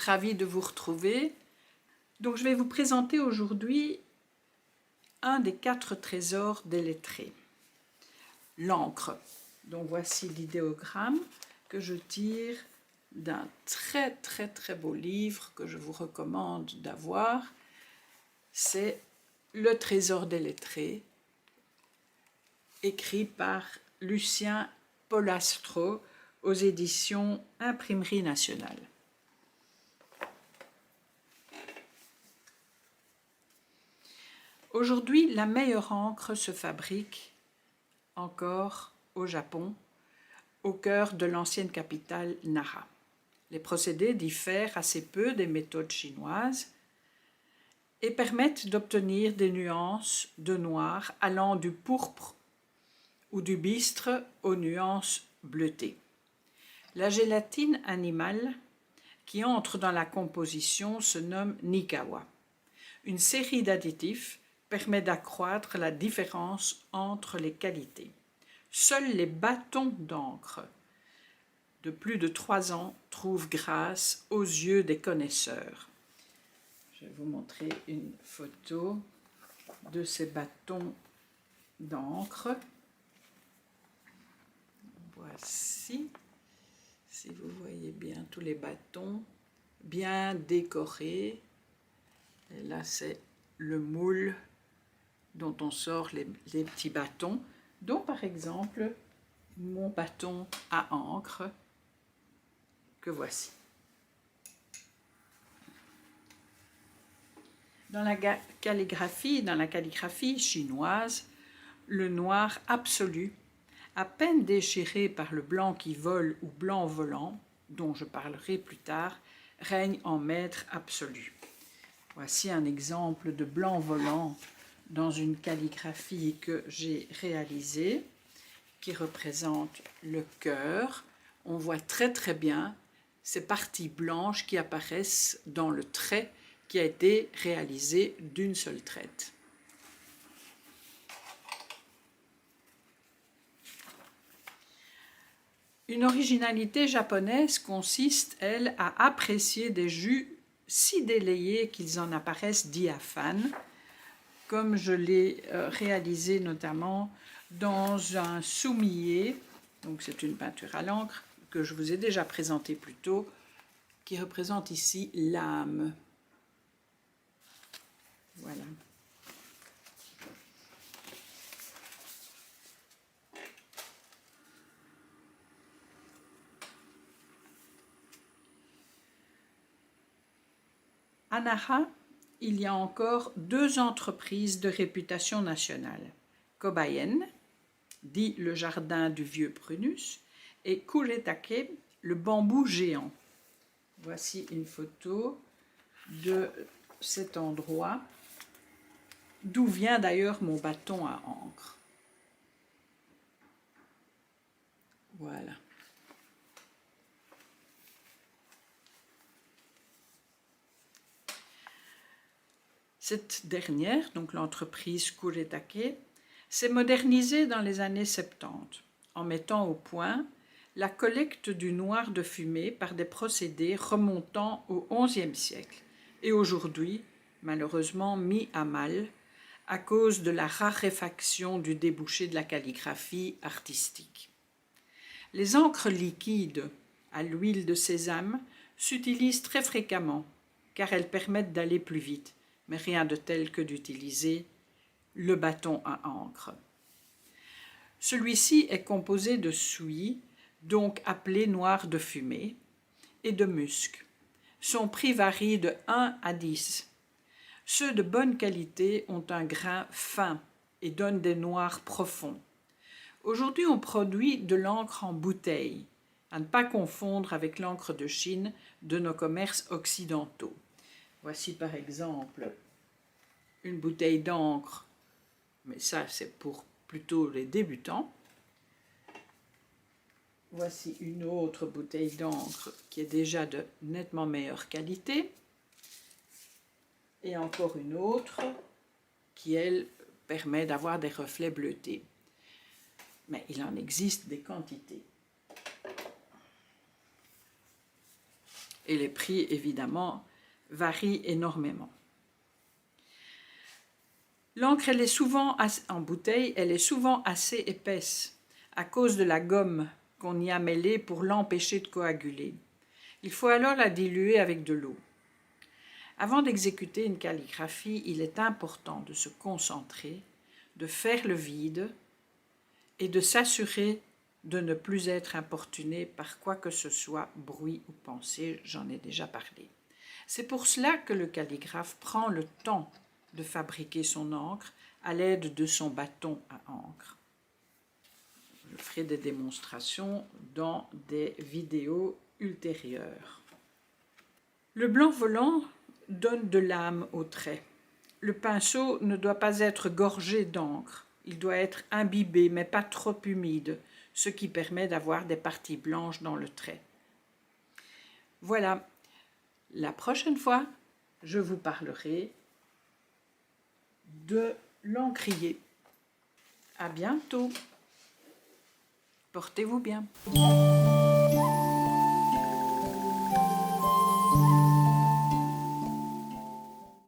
ravie de vous retrouver. Donc je vais vous présenter aujourd'hui un des 4 trésors des lettrés, l'encre. Donc voici l'idéogramme que je tire d'un très beau livre que je vous recommande d'avoir. C'est Le Trésor des lettrés, écrit par Lucien Polastro aux éditions Imprimerie Nationale. Aujourd'hui, la meilleure encre se fabrique encore au Japon, au cœur de l'ancienne capitale Nara. Les procédés diffèrent assez peu des méthodes chinoises et permettent d'obtenir des nuances de noir allant du pourpre ou du bistre aux nuances bleutées. La gélatine animale qui entre dans la composition se nomme Nigawa. Une série d'additifs permet d'accroître la différence entre les qualités. Seuls les bâtons d'encre de plus de 3 ans trouvent grâce aux yeux des connaisseurs. Je vais vous montrer une photo de ces bâtons d'encre. Voici, si vous voyez bien tous les bâtons bien décorés. Et là, c'est le moule dont on sort les petits bâtons, dont par exemple mon bâton à encre que voici. Dans la calligraphie chinoise, le noir absolu, à peine déchiré par le blanc qui vole ou blanc volant, dont je parlerai plus tard, règne en maître absolu. Voici un exemple de blanc volant dans une calligraphie que j'ai réalisée, qui représente le cœur. On voit très bien ces parties blanches qui apparaissent dans le trait qui a été réalisé d'une seule traite. Une originalité japonaise consiste, elle, à apprécier des jus si délayés qu'ils en apparaissent diaphanes, comme je l'ai réalisé notamment dans un soumillé, donc c'est une peinture à l'encre que je vous ai déjà présentée plus tôt, qui représente ici l'âme. Voilà. À Nara, il y a encore 2 entreprises de réputation nationale. Kobayen, dit le jardin du vieux Prunus, et Kuretake, le bambou géant. Voici une photo de cet endroit, d'où vient d'ailleurs mon bâton à encre. Voilà. Cette dernière, donc l'entreprise Kuretake, s'est modernisée dans les années 70 en mettant au point la collecte du noir de fumée par des procédés remontant au XIe siècle et aujourd'hui, malheureusement mis à mal à cause de la raréfaction du débouché de la calligraphie artistique. Les encres liquides à l'huile de sésame s'utilisent très fréquemment car elles permettent d'aller plus vite, mais rien de tel que d'utiliser le bâton à encre. Celui-ci est composé de suie, donc appelé noir de fumée, et de musc. Son prix varie de 1 à 10. Ceux de bonne qualité ont un grain fin et donnent des noirs profonds. Aujourd'hui, on produit de l'encre en bouteille, à ne pas confondre avec l'encre de Chine de nos commerces occidentaux. Voici par exemple une bouteille d'encre, mais ça c'est pour plutôt les débutants. Voici une autre bouteille d'encre qui est déjà de nettement meilleure qualité. Et encore une autre qui, elle, permet d'avoir des reflets bleutés. Mais il en existe des quantités. et les prix évidemment varient énormément. L'encre, elle est souvent en bouteille, elle est souvent assez épaisse à cause de la gomme qu'on y a mêlée pour l'empêcher de coaguler. Il faut alors la diluer avec de l'eau. Avant d'exécuter une calligraphie, il est important de se concentrer, de faire le vide et de s'assurer de ne plus être importuné par quoi que ce soit, bruit ou pensée, j'en ai déjà parlé. C'est pour cela que le calligraphe prend le temps de fabriquer son encre à l'aide de son bâton à encre. Je ferai des démonstrations dans des vidéos ultérieures. Le blanc volant donne de l'âme au trait. Le pinceau ne doit pas être gorgé d'encre. Il doit être imbibé, mais pas trop humide, ce qui permet d'avoir des parties blanches dans le trait. Voilà. La prochaine fois, je vous parlerai de l'encrier. À bientôt. Portez-vous bien.